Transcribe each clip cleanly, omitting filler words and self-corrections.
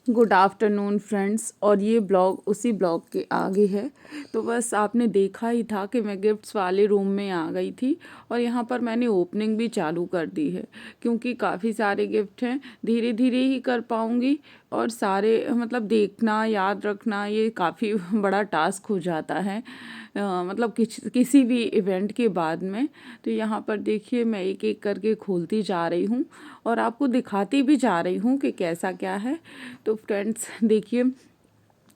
Good afternoon friends. और ये blog उसी ब्लॉग के आगे है। तो बस आपने देखा ही था कि मैं गिफ्ट्स वाले रूम में आ गई थी और यहाँ पर मैंने ओपनिंग भी चालू कर दी है, क्योंकि काफ़ी सारे गिफ्ट हैं, धीरे धीरे ही कर पाऊँगी और सारे मतलब देखना याद रखना ये काफ़ी बड़ा टास्क हो जाता है, मतलब किसी भी इवेंट के बाद में। तो यहाँ पर देखिए मैं एक एक करके खोलती जा रही हूँ और आपको दिखाती भी जा रही हूँ कि कैसा क्या है। तो फ्रेंड्स देखिए,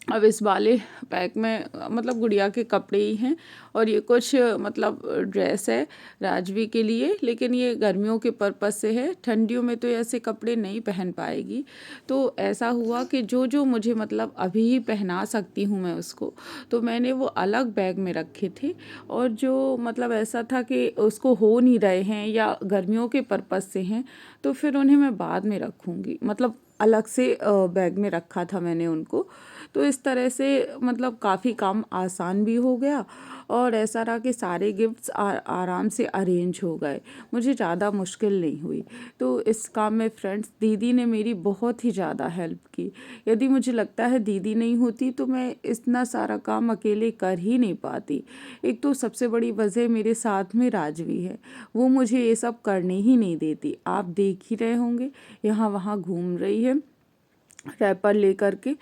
अब इस वाले पैक में मतलब गुड़िया के कपड़े ही हैं और ये कुछ मतलब ड्रेस है राजवी के लिए, लेकिन ये गर्मियों के पर्पस से है, ठंडियों में तो ऐसे कपड़े नहीं पहन पाएगी। तो ऐसा हुआ कि जो जो मुझे मतलब अभी ही पहना सकती हूँ मैं उसको, तो मैंने वो अलग बैग में रखे थे। और जो मतलब ऐसा था कि उसको हो नहीं रहे हैं या गर्मियों के पर्पस से हैं, तो फिर उन्हें मैं बाद में रखूँगी, मतलब अलग से बैग में रखा था मैंने उनको। तो इस तरह से मतलब काफ़ी काम आसान भी हो गया और ऐसा रहा कि सारे गिफ्ट्स आराम से अरेंज हो गए, मुझे ज़्यादा मुश्किल नहीं हुई। तो इस काम में फ्रेंड्स दीदी ने मेरी बहुत ही ज़्यादा हेल्प की। यदि मुझे लगता है दीदी नहीं होती तो मैं इतना सारा काम अकेले कर ही नहीं पाती। एक तो सबसे बड़ी वजह मेरे साथ में राजवी है, वो मुझे ये सब करने ही नहीं देती। आप देख ही रहे होंगे यहाँ वहाँ घूम रही है रैपर लेकर के,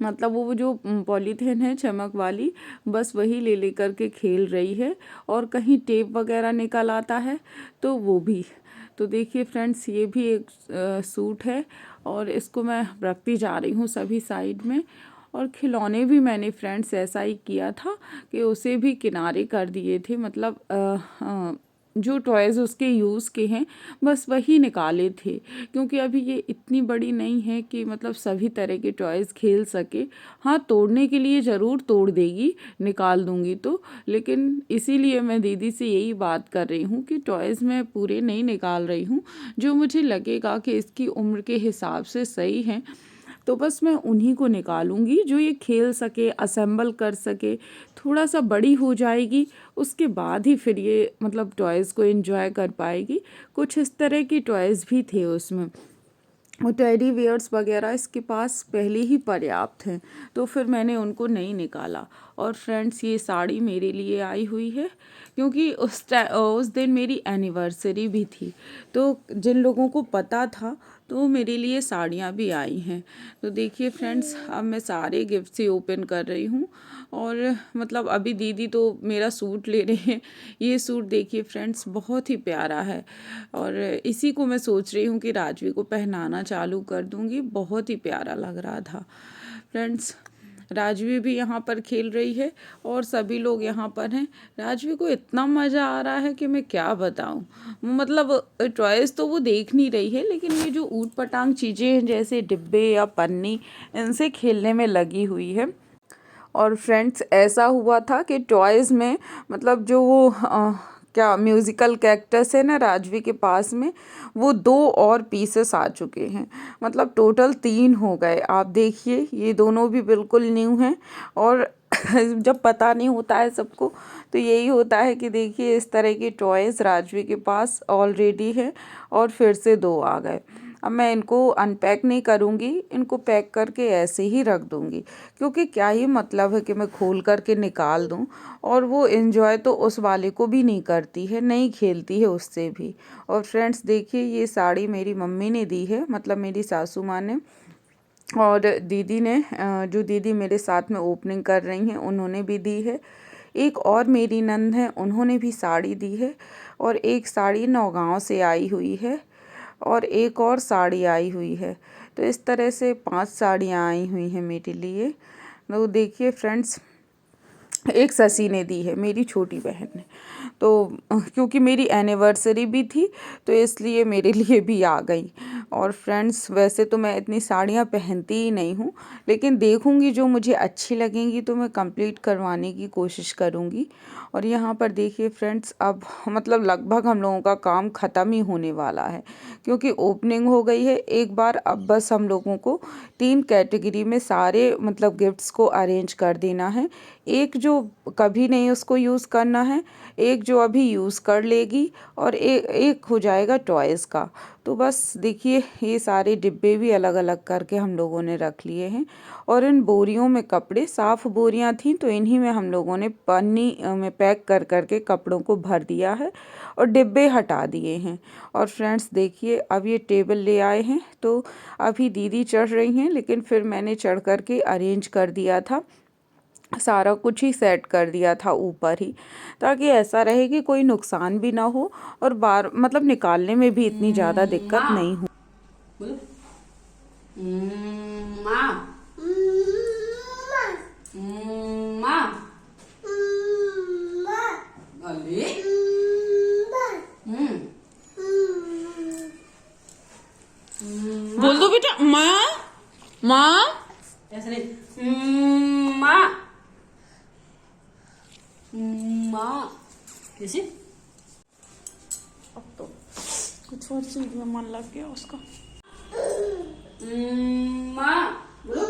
मतलब वो जो पॉलीथीन है चमक वाली, बस वही ले लेकर के खेल रही है। और कहीं टेप वगैरह निकल आता है तो वो भी। तो देखिए फ्रेंड्स, ये भी एक सूट है और इसको मैं रखती जा रही हूँ सभी साइड में। और खिलौने भी मैंने फ्रेंड्स ऐसा ही किया था कि उसे भी किनारे कर दिए थे, मतलब जो टॉयज़ उसके यूज़ के हैं बस वही निकाले थे, क्योंकि अभी ये इतनी बड़ी नहीं है कि मतलब सभी तरह के टॉयज़ खेल सके। हाँ, तोड़ने के लिए ज़रूर तोड़ देगी, निकाल दूँगी तो। लेकिन इसीलिए मैं दीदी से यही बात कर रही हूँ कि टॉयज़ मैं पूरे नहीं निकाल रही हूँ, जो मुझे लगेगा कि इसकी उम्र के हिसाब से सही हैं तो बस मैं उन्हीं को निकालूंगी, जो ये खेल सके, असेंबल कर सके। थोड़ा सा बड़ी हो जाएगी उसके बाद ही फिर ये मतलब टॉयज़ को एंजॉय कर पाएगी। कुछ इस तरह की टॉयज़ भी थे उसमें, वो टेडी बियर्स वगैरह इसके पास पहले ही पर्याप्त हैं, तो फिर मैंने उनको नहीं निकाला। और फ्रेंड्स ये साड़ी मेरे लिए आई हुई है, क्योंकि उस दिन मेरी एनिवर्सरी भी थी, तो जिन लोगों को पता था तो मेरे लिए साड़ियाँ भी आई हैं। तो देखिए फ्रेंड्स, अब मैं सारे गिफ्ट्स ही ओपन कर रही हूँ और मतलब अभी दीदी तो मेरा सूट ले रहे हैं। ये सूट देखिए फ्रेंड्स बहुत ही प्यारा है और इसी को मैं सोच रही हूँ कि राजवी को पहनाना चालू कर दूँगी, बहुत ही प्यारा लग रहा था। फ्रेंड्स राजवी भी यहाँ पर खेल रही है और सभी लोग यहाँ पर हैं। राजवी को इतना मज़ा आ रहा है कि मैं क्या बताऊँ, मतलब टॉयज़ तो वो देख नहीं रही है, लेकिन ये जो ऊट पटांग चीज़ें हैं जैसे डिब्बे या पन्नी, इनसे खेलने में लगी हुई है। और फ्रेंड्स ऐसा हुआ था कि टॉयज़ में मतलब जो वो क्या म्यूज़िकल कैक्टस है ना राजवी के पास में, वो 2 और पीसेस आ चुके हैं, मतलब टोटल 3 हो गए। आप देखिए ये दोनों भी बिल्कुल न्यू हैं। और जब पता नहीं होता है सबको तो यही होता है कि देखिए इस तरह की टॉयज़ राजवी के पास ऑलरेडी है और फिर से 2 आ गए। अब मैं इनको अनपैक नहीं करूँगी, इनको पैक करके ऐसे ही रख दूँगी, क्योंकि क्या ही मतलब है कि मैं खोल करके निकाल दूँ और वो एंजॉय तो उस वाले को भी नहीं करती है, नहीं खेलती है उससे भी। और फ्रेंड्स देखिए ये साड़ी मेरी मम्मी ने दी है, मतलब मेरी सासू माँ ने, और दीदी ने जो दीदी मेरे साथ में ओपनिंग कर रही हैं उन्होंने भी दी है। एक और मेरी नंद है, उन्होंने भी साड़ी दी है। और एक साड़ी नौगांव से आई हुई है और एक और साड़ी आई हुई है। तो इस तरह से 5 साड़ियाँ आई हुई हैं मेरे लिए। तो देखिए फ्रेंड्स, एक ससी ने दी है, मेरी छोटी बहन ने। तो क्योंकि मेरी एनिवर्सरी भी थी तो इसलिए मेरे लिए भी आ गई। और फ्रेंड्स वैसे तो मैं इतनी साड़ियाँ पहनती ही नहीं हूँ, लेकिन देखूँगी जो मुझे अच्छी लगेंगी तो मैं कंप्लीट करवाने की कोशिश करूँगी। और यहाँ पर देखिए फ्रेंड्स, अब मतलब लगभग हम लोगों का काम ख़त्म ही होने वाला है, क्योंकि ओपनिंग हो गई है एक बार। अब बस हम लोगों को 3 कैटेगरी में सारे मतलब गिफ्ट्स को अरेंज कर देना है। एक जो कभी नहीं उसको यूज़ करना है, एक जो अभी यूज़ कर लेगी, और एक हो जाएगा टॉयज़ का। तो बस देखिए ये सारे डिब्बे भी अलग अलग करके हम लोगों ने रख लिए हैं, और इन बोरियों में कपड़े, साफ़ बोरियां थीं तो इन्हीं में हम लोगों ने पन्नी में पैक कर करके कपड़ों को भर दिया है और डिब्बे हटा दिए हैं। और फ्रेंड्स देखिए, अब ये टेबल ले आए हैं, तो अभी दीदी चढ़ रही हैं, लेकिन फिर मैंने चढ़ कर के अरेंज कर दिया था, सारा कुछ ही सेट कर दिया था ऊपर ही, ताकि ऐसा रहे कि कोई नुकसान भी ना हो और बार मतलब निकालने में भी इतनी ज़्यादा दिक्कत नहीं हो। बोलो माँ माँ अले बोल दो बेटा, माँ माँ। ऐसे नहीं माँ माँ कैसे। अब तो कुछ और चीज में मन लग गया उसका। माँ बोलो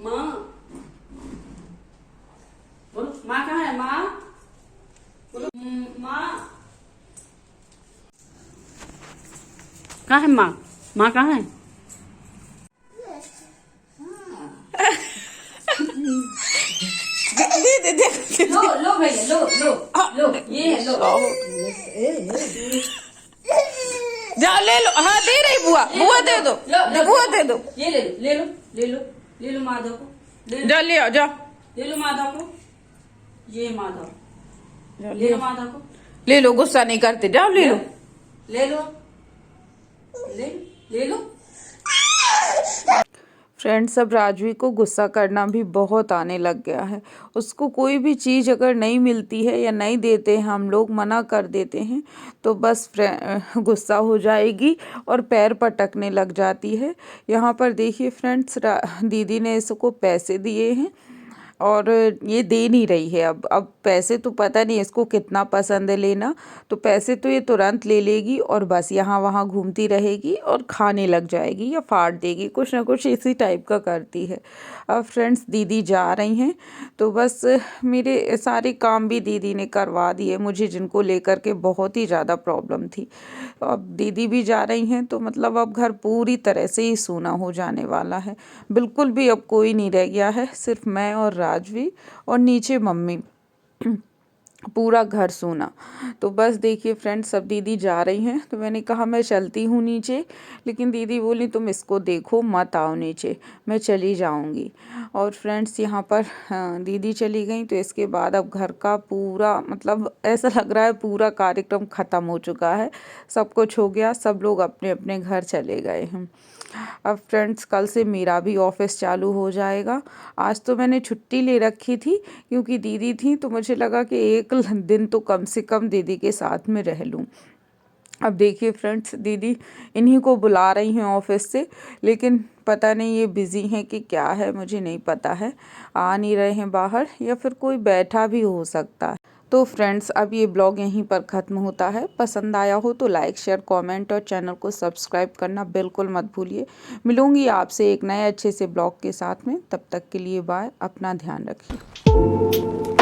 माँ बोलो, माँ कहाँ है माँ बोलो माँ कहाँ है माँ, माँ कहाँ है। दे दे दे लो लो भैया लो लो लो ये है लो। जा ले लो। हाँ दे रही बुआ, बुआ दे दो, बुआ दे दो। ये ले लो ले लो ले लो ले लो माधव को, जा ले आओ, जा ले लो माधव को, ये माधव ले लो माधव को, ले लो, गुस्सा नहीं करते, जाओ ले लो। ले लो ले ले लो। फ्रेंड्स, अब राजवी को गुस्सा करना भी बहुत आने लग गया है। उसको कोई भी चीज़ अगर नहीं मिलती है या नहीं देते हैं, हम लोग मना कर देते हैं, तो बस गुस्सा हो जाएगी और पैर पटकने लग जाती है। यहाँ पर देखिए फ्रेंड्स, दीदी ने इसको पैसे दिए हैं और ये दे नहीं रही है। अब पैसे तो पता नहीं इसको कितना पसंद है लेना, तो पैसे तो ये तुरंत ले लेगी और बस यहाँ वहाँ घूमती रहेगी और खाने लग जाएगी या फाड़ देगी, कुछ ना कुछ इसी टाइप का करती है। अब फ्रेंड्स दीदी जा रही हैं, तो बस मेरे सारे काम भी दीदी ने करवा दिए मुझे, जिनको लेकर के बहुत ही ज़्यादा प्रॉब्लम थी। अब दीदी भी जा रही हैं, तो मतलब अब घर पूरी तरह से ही सूना हो जाने वाला है। बिल्कुल भी अब कोई नहीं रह गया है, सिर्फ मैं और राजवी और नीचे मम्मी, पूरा घर सूना। तो बस देखिए फ्रेंड्स, सब दीदी जा रही हैं, तो मैंने कहा मैं चलती हूँ नीचे, लेकिन दीदी बोली तुम इसको देखो मत आओ नीचे, मैं चली जाऊँगी। और फ्रेंड्स यहाँ पर दीदी चली गई, तो इसके बाद अब घर का पूरा मतलब ऐसा लग रहा है पूरा कार्यक्रम ख़त्म हो चुका है, सब कुछ हो गया, सब लोग अपने अपने घर चले गए हैं। अब फ्रेंड्स कल से मेरा भी ऑफिस चालू हो जाएगा। आज तो मैंने छुट्टी ले रखी थी क्योंकि दीदी थी, तो मुझे लगा कि एक दिन तो कम से कम दीदी के साथ में रह लूँ। अब देखिए फ्रेंड्स, दीदी इन्हीं को बुला रही हैं ऑफिस से, लेकिन पता नहीं ये बिज़ी हैं कि क्या है, मुझे नहीं पता है। आ नहीं रहे हैं बाहर, या फिर कोई बैठा भी हो सकता है। तो फ्रेंड्स अब ये ब्लॉग यहीं पर ख़त्म होता है। पसंद आया हो तो लाइक शेयर कमेंट और चैनल को सब्सक्राइब करना बिल्कुल मत भूलिए। मिलूंगी आपसे एक नए अच्छे से ब्लॉग के साथ में, तब तक के लिए बाय, अपना ध्यान रखिए।